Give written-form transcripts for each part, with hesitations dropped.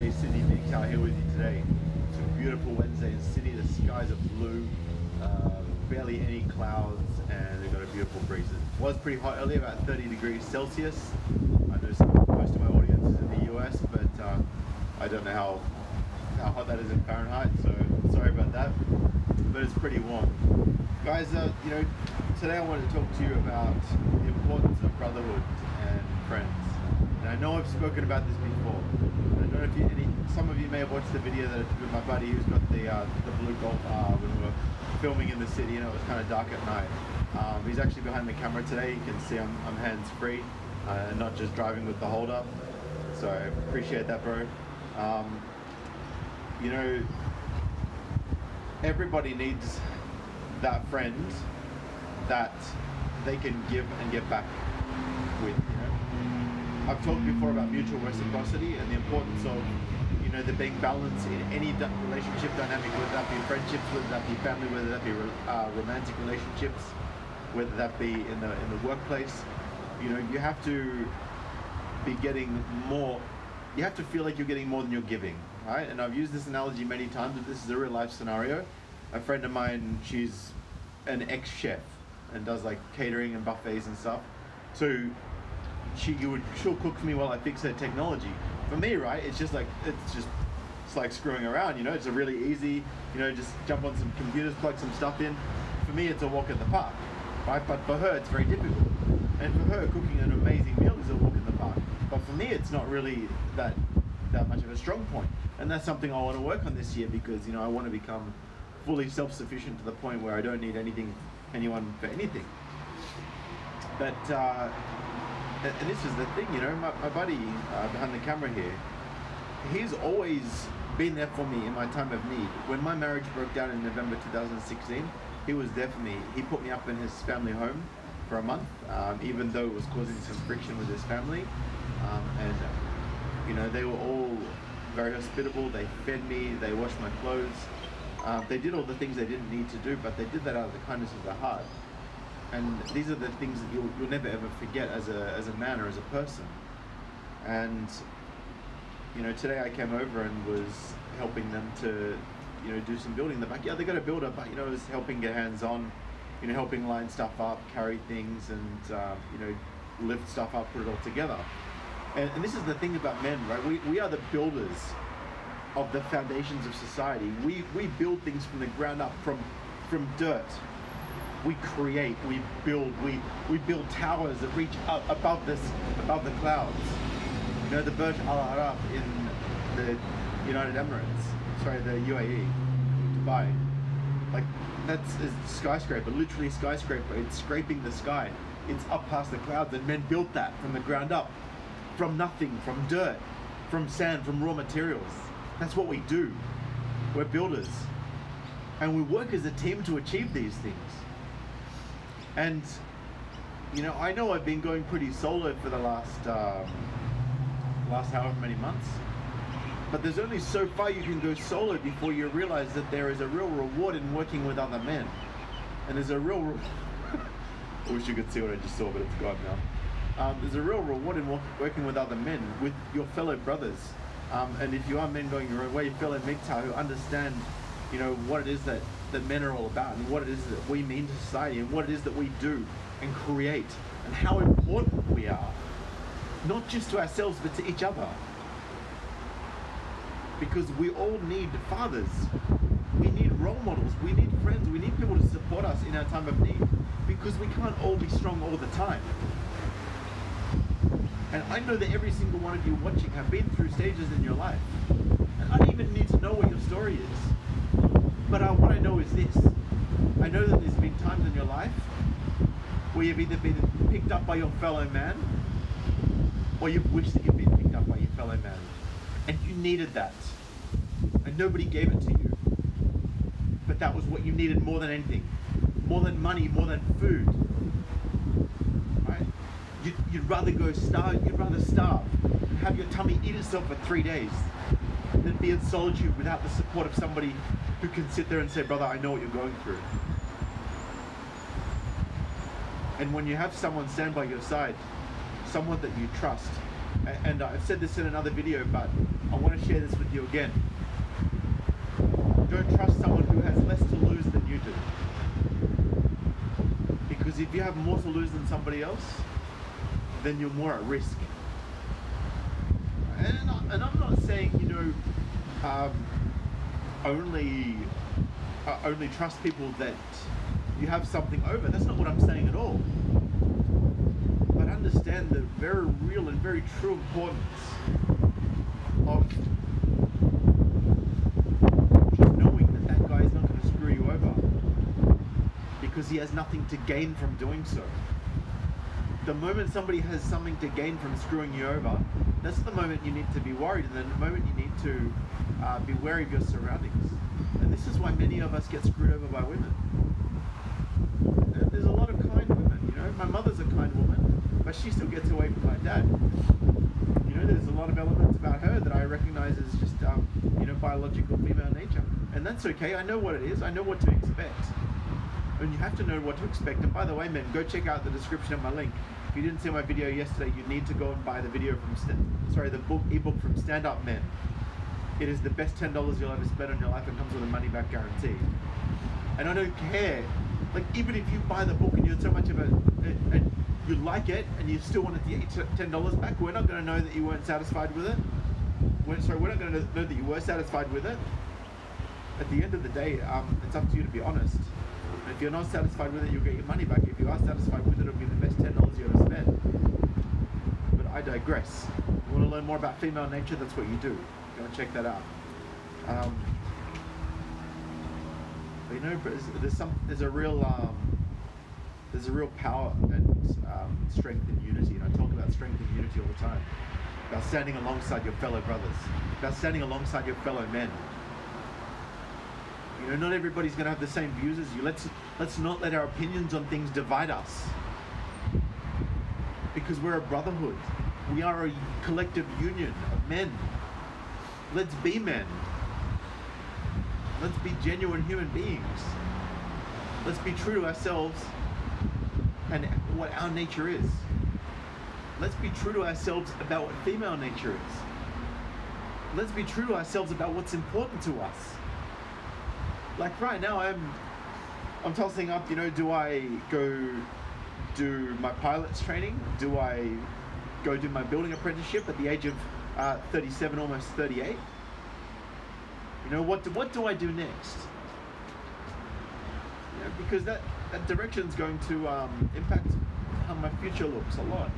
Hey, sydneymgtow here with you today. It's a beautiful Wednesday in Sydney. The skies are blue, barely any clouds, and they've got a beautiful breeze. It was pretty hot earlier, about 30 degrees Celsius. I know most of my audience is in the US, but I don't know how hot that is in Fahrenheit, so sorry about that. But it's pretty warm. Guys, today I wanted to talk to you about the importance of brotherhood and friends. And I know I've spoken about this before. I don't know if some of you may have watched the video that I did with my buddy who's got the blue Golf R when we were filming in the city and it was kind of dark at night. He's actually behind the camera today. You can see I'm hands-free and not just driving with the holder. So I appreciate that, bro. Everybody needs that friend that they can give and get back with. I've talked before about mutual reciprocity and the importance of there being balance in any relationship dynamic, whether that be friendships, whether that be family, whether that be romantic relationships, whether that be in the workplace. You have to be getting more. You have to feel like you're getting more than you're giving, right? And I've used this analogy many times, but this is a real life scenario. A friend of mine, she's an ex-chef and does like catering and buffets and stuff. So she'll cook for me while I fix her technology. For me, right, it's like screwing around, It's a really easy, just jump on some computers, plug some stuff in. For me, it's a walk in the park, right? But for her, it's very difficult. And for her, cooking an amazing meal is a walk in the park. But for me, it's not really that much of a strong point. And that's something I want to work on this year because, I want to become fully self-sufficient to the point where I don't need anyone for anything. But, and this is the thing, my buddy behind the camera here, he's always been there for me in my time of need. When my marriage broke down in November 2016, he was there for me. He put me up in his family home for a month, even though it was causing some friction with his family. And they were all very hospitable. They fed me, they washed my clothes. They did all the things they didn't need to do, but they did that out of the kindness of their heart. And these are the things that you'll never ever forget as a man or as a person. And today I came over and was helping them to do some building in the back. Yeah, they got a builder, but it was helping get hands on, helping line stuff up, carry things, and lift stuff up, put it all together. And this is the thing about men, right? We are the builders of the foundations of society. We build things from the ground up, from dirt. We create, we build, we build towers that reach up above the clouds. The Burj Al Arab in the United Emirates, the UAE, Dubai. Like that's a skyscraper, literally a skyscraper. It's scraping the sky. It's up past the clouds, and men built that from the ground up, from nothing, from dirt, from sand, from raw materials. That's what we do. We're builders, and we work as a team to achieve these things. And I know I've been going pretty solo for the last however many months, but there's only so far you can go solo before you realize that there is a real reward in working with other men. And there's a real I wish you could see what I just saw, but it's gone now. There's a real reward in working with other men, with your fellow brothers. And if you are men going your own way, fellow MGTOW who understand what it is that men are all about, and what it is that we mean to society, and what it is that we do and create, and how important we are, not just to ourselves but to each other. Because we all need fathers, we need role models, we need friends, we need people to support us in our time of need, because we can't all be strong all the time. And I know that every single one of you watching have been through stages in your life, and I don't even need to know what your story is. But what I know is this. I know that there's been times in your life where you've either been picked up by your fellow man, or you've wished that you've been picked up by your fellow man. And you needed that. And nobody gave it to you. But that was what you needed more than anything. More than money, more than food. Right? You'd rather go starve, you'd rather starve, have your tummy eat itself for 3 days, than be in solitude without the support of somebody who can sit there and say, brother, I know what you're going through. And when you have someone stand by your side, someone that you trust, and I've said this in another video, but I want to share this with you again. Don't trust someone who has less to lose than you do. Because if you have more to lose than somebody else, then you're more at risk. And I'm not saying, you know, only trust people that you have something over. That's not what I'm saying at all. But understand the very real and very true importance of just knowing that that guy is not going to screw you over, because he has nothing to gain from doing so. The moment somebody has something to gain from screwing you over, that's the moment you need to be worried, and then the moment you need to be wary of your surroundings. And this is why many of us get screwed over by women. And there's a lot of kind women, you know. My mother's a kind woman, but she still gets away from my dad. You know, there's a lot of elements about her that I recognize as just, you know, biological female nature. And that's okay. I know what it is. I know what to expect. And you have to know what to expect. And by the way, men, go check out the description of my link. If you didn't see my video yesterday, you need to go and buy the video from, the ebook from Stand Up Men. It is the best $10 you'll ever spend on your life, and comes with a money back guarantee. And I don't care, like, even if you buy the book and you're so much of and you like it and you still want to get $10 back, we're not going to know that you weren't satisfied with it. We're not going to know that you were satisfied with it. At the end of the day, it's up to you to be honest. And if you're not satisfied with it, you'll get your money back. If you are satisfied with it, it'll be the best $10 you ever spend. But I digress. You want to learn more about female nature? That's what you do. Go and check that out. But you know, there's a real power and strength in unity, and I talk about strength and unity all the time. About standing alongside your fellow brothers. About standing alongside your fellow men. You know, not everybody's going to have the same views as you. Let's not let our opinions on things divide us. Because we're a brotherhood. We are a collective union of men. Let's be men. Let's be genuine human beings. Let's be true to ourselves and what our nature is. Let's be true to ourselves about what female nature is. Let's be true to ourselves about what's important to us. Like right now, I'm tossing up, you know, do I go do my pilot's training? Do I go do my building apprenticeship at the age of 37, almost 38? You know, what do I do next? You know, because that direction's going to impact how my future looks a lot.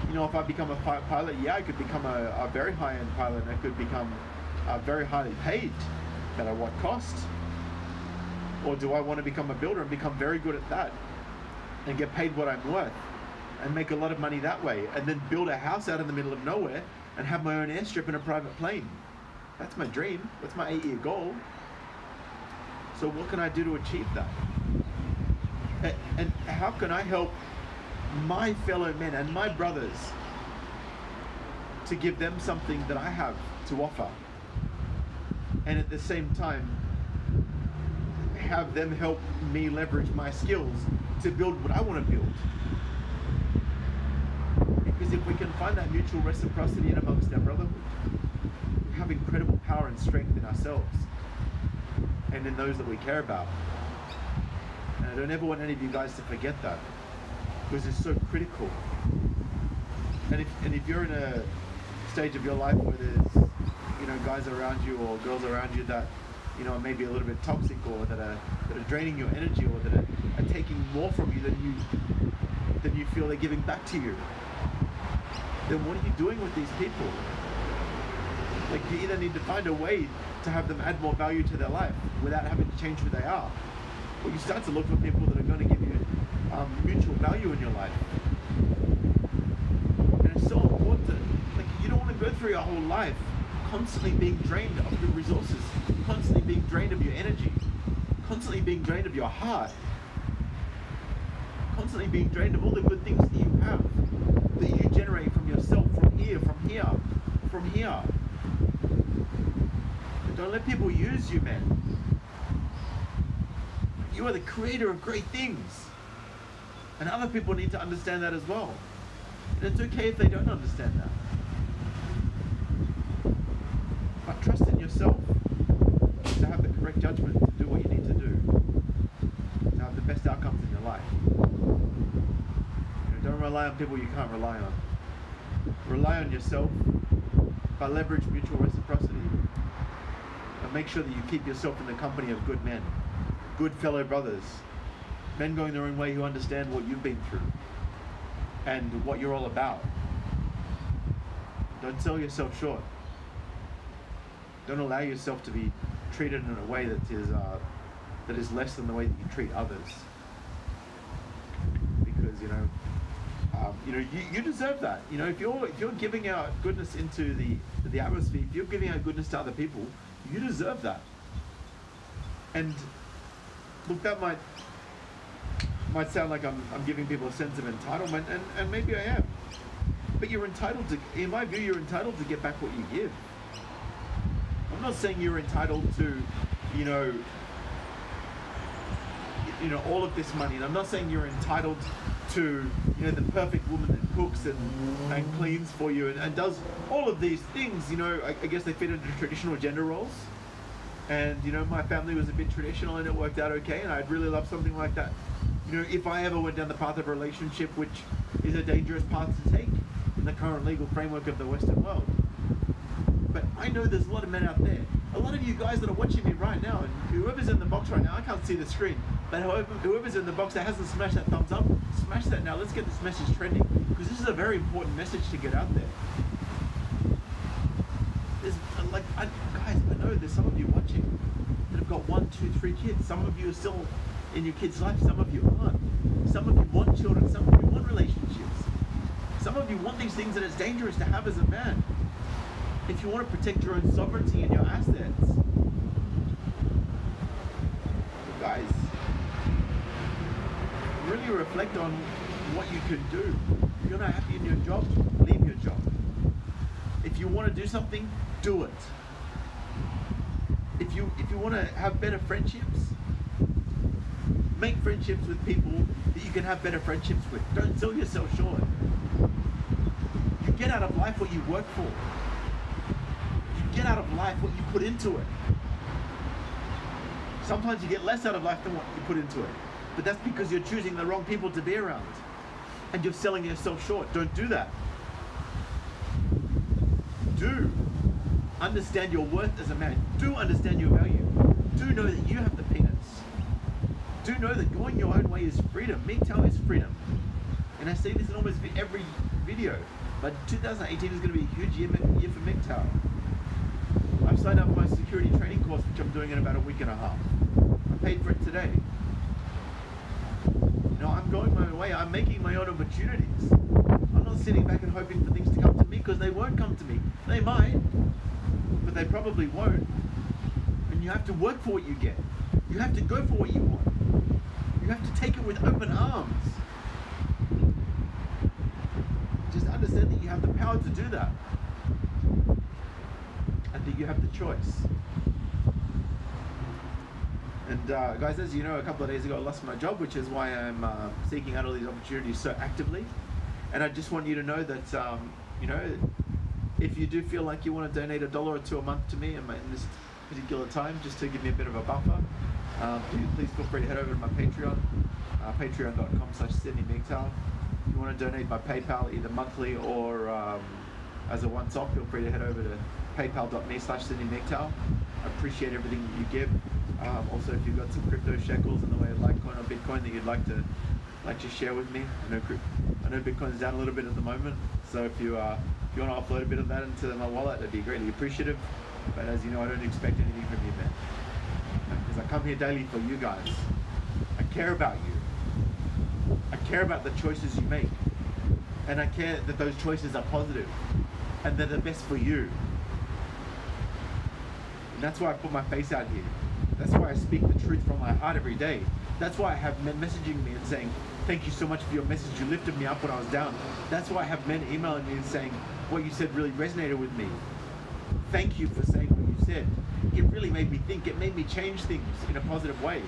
You know, if I become a pilot, yeah, I could become a very high-end pilot, and I could become very highly paid, but at what cost? Or do I want to become a builder and become very good at that and get paid what I'm worth and make a lot of money that way, and then build a house out in the middle of nowhere and have my own airstrip and a private plane? That's my dream. That's my 8-year goal. So what can I do to achieve that? And how can I help my fellow men and my brothers to give them something that I have to offer, and at the same time have them help me leverage my skills to build what I want to build? Because if we can find that mutual reciprocity in amongst our brotherhood, we have incredible power and strength in ourselves and in those that we care about. And I don't ever want any of you guys to forget that, because it's so critical. And if you're in a stage of your life where there's, you know, guys around you or girls around you that, you know, are maybe a little bit toxic, or that are draining your energy, or that are taking more from you than you feel they're giving back to you, then what are you doing with these people? Like, you either need to find a way to have them add more value to their life without having to change who they are, or you start to look for people that are going to give you mutual value in your life. And it's so important that, like, you don't want to go through your whole life constantly being drained of your resources, constantly being drained of your energy, constantly being drained of your heart, constantly being drained of all the good things that you have, that you generate from yourself, from here. But don't let people use you, man. You are the creator of great things. And other people need to understand that as well. And it's okay if they don't understand that. yourself to have the correct judgment to do what you need to do, to have the best outcomes in your life. Don't rely on people you can't rely on. Rely on yourself, but leverage mutual reciprocity. And make sure that you keep yourself in the company of good men, good fellow brothers, men going their own way who understand what you've been through and what you're all about. Don't sell yourself short. Don't allow yourself to be treated in a way that is less than the way that you treat others. Because you deserve that. If you're giving out goodness into the atmosphere, if you're giving out goodness to other people, you deserve that. And look, that might sound like I'm giving people a sense of entitlement, and maybe I am. But you're entitled to, in my view, you're entitled to get back what you give. I'm not saying you're entitled to, all of this money, and I'm not saying you're entitled to, the perfect woman that cooks and cleans for you and does all of these things. I guess they fit into traditional gender roles. And, my family was a bit traditional and it worked out okay, and I'd really love something like that. If I ever went down the path of a relationship, which is a dangerous path to take in the current legal framework of the Western world. But I know there's a lot of men out there. A lot of you guys that are watching me right now, and whoever's in the box right now, I can't see the screen, but whoever's in the box that hasn't smashed that thumbs up, smash that now. Let's get this message trending, because this is a very important message to get out there. Guys, I know there's some of you watching that have got 1, 2, 3 kids. Some of you are still in your kids' life, some of you aren't. Some of you want children, some of you want relationships. Some of you want these things that it's dangerous to have as a man. If you want to protect your own sovereignty and your assets. But guys, really reflect on what you can do. If you're not happy in your job, leave your job. If you want to do something, do it. If you want to have better friendships, make friendships with people that you can have better friendships with. Don't sell yourself short. You get out of life what you work for. You get out of life what you put into it. Sometimes you get less out of life than what you put into it. But that's because you're choosing the wrong people to be around. And you're selling yourself short. Don't do that. Do understand your worth as a man. Do understand your value. Do know that you have the peanuts. Do know that going your own way is freedom. MGTOW is freedom. And I say this in almost every video, but 2018 is going to be a huge year for MGTOW. I've signed up for my security training course, which I'm doing in about a week and a half. I paid for it today. I'm going my own way. I'm making my own opportunities. I'm not sitting back and hoping for things to come to me, because they won't come to me. They might, but they probably won't. And you have to work for what you get. You have to go for what you want. You have to take it with open arms. Just understand that you have the power to do that. And that you have the choice. And guys, as you know, a couple of days ago I lost my job, which is why I'm seeking out all these opportunities so actively. And I just want you to know that, if you do feel like you want to donate $1 or $2 a month to me in this particular time, just to give me a bit of a buffer, please feel free to head over to my Patreon, patreon.com/sydneymgtow. If you want to donate by PayPal, either monthly or as a once-off, feel free to head over to paypal.me/sydneymgtow. I appreciate everything that you give. Also, if you've got some crypto shekels in the way of Litecoin or Bitcoin that you'd like to share with me, I know Bitcoin's down a little bit at the moment, so if you want to offload a bit of that into my wallet, that'd be greatly appreciative. But as you know, I don't expect anything from you, man, because I come here daily for you guys. I care about you. I care about the choices you make, and I care that those choices are positive and that they're best for you. And that's why I put my face out here. That's why I speak the truth from my heart every day. That's why I have men messaging me and saying, thank you so much for your message. You lifted me up when I was down. That's why I have men emailing me and saying, what you said really resonated with me. Thank you for saying what you said. It really made me think. It made me change things in a positive way.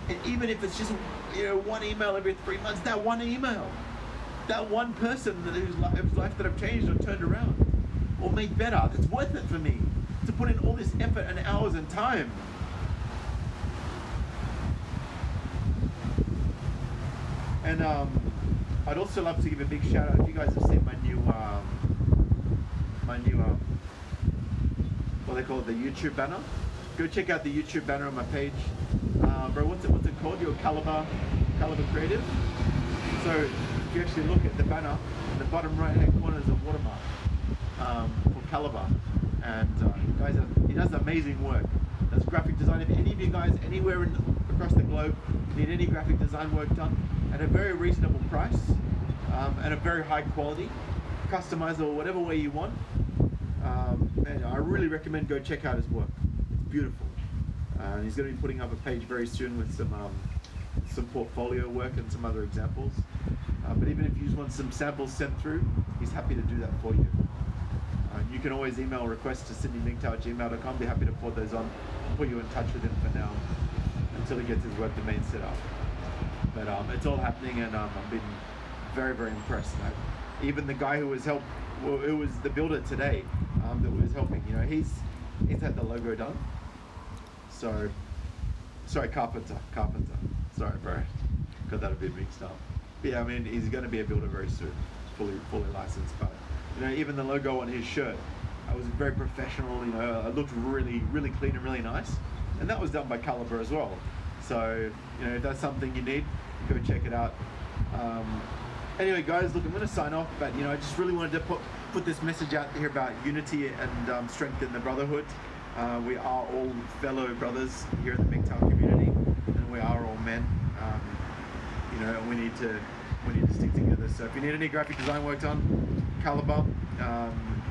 And even if it's just one email every 3 months, that one email, that one person whose life that I've changed or turned around, or made better. That's worth it for me to put in all this effort and hours and time. And I'd also love to give a big shout out if you guys have seen my new what they call it, the YouTube banner. Go check out the YouTube banner on my page. Bro, what's it called? Your Caliber Creative. So if you actually look at the banner, in the bottom right hand corner is a watermark for Caliber, and guys, he does amazing work. Does graphic design. If any of you guys anywhere across the globe need any graphic design work done at a very reasonable price and a very high quality, customizable whatever way you want, and I really recommend go check out his work. It's beautiful. He's going to be putting up a page very soon with some portfolio work and some other examples. But even if you just want some samples sent through, he's happy to do that for you. You can always email requests to sydneymgtow@gmail.com. Be happy to forward those on and put you in touch with him for now until he gets his web domain set up. But it's all happening, and I've been very, very impressed. Even the guy who was it was the builder today that was helping. You know, he's had the logo done. So, sorry, carpenter. Sorry, bro, got that a bit mixed up. But yeah, I mean, he's going to be a builder very soon, fully licensed. But you know, even the logo on his shirt, I was very professional. You know, it looked really, really clean and really nice, and that was done by Caliber as well. So you know, if that's something you need, go check it out. Anyway, guys, look, I'm going to sign off, but you know, I just really wanted to put this message out here about unity and strength in the brotherhood. We are all fellow brothers here in the MGTOW community, and we are all men. You know, and we need to stick together. So if you need any graphic design work done, Caliber.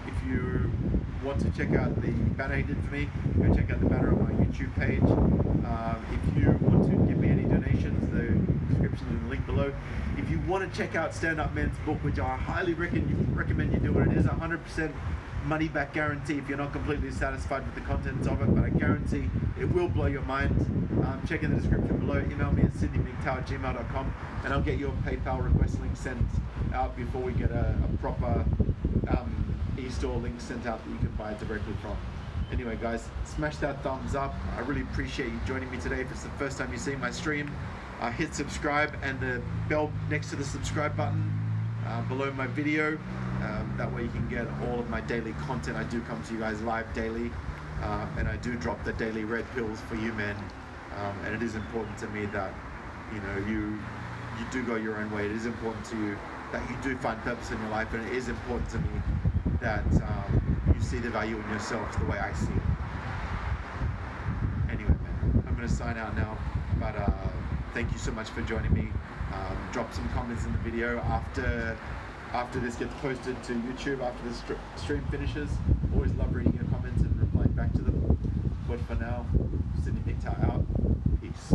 If you want to check out the banner he did for me, go check out the banner on my YouTube page. If you want to give me any donations, the description is in the link below. If you want to check out Stand Up Men's book, which I highly recommend you do it, it is 100% money back guarantee if you're not completely satisfied with the contents of it, but I guarantee it will blow your mind. Check in the description below, email me at sydneymgtow@gmail.com, and I'll get your PayPal request link sent out before we get a proper e-store link sent out that you can buy directly from. Anyway, guys, smash that thumbs up. I really appreciate you joining me today. If it's the first time you see my stream, hit subscribe and the bell next to the subscribe button below my video. That way you can get all of my daily content. I do come to you guys live daily, and I do drop the daily red pills for you men. And it is important to me that you know you do go your own way. It is important to you that you do find purpose in your life, and it is important to me that you see the value in yourself the way I see it. Anyway, man, I'm going to sign out now, but thank you so much for joining me. Drop some comments in the video after this gets posted to YouTube, after this stream finishes. Always love reading your comments and replying back to them. But for now, Sydney MGTOW out. Peace.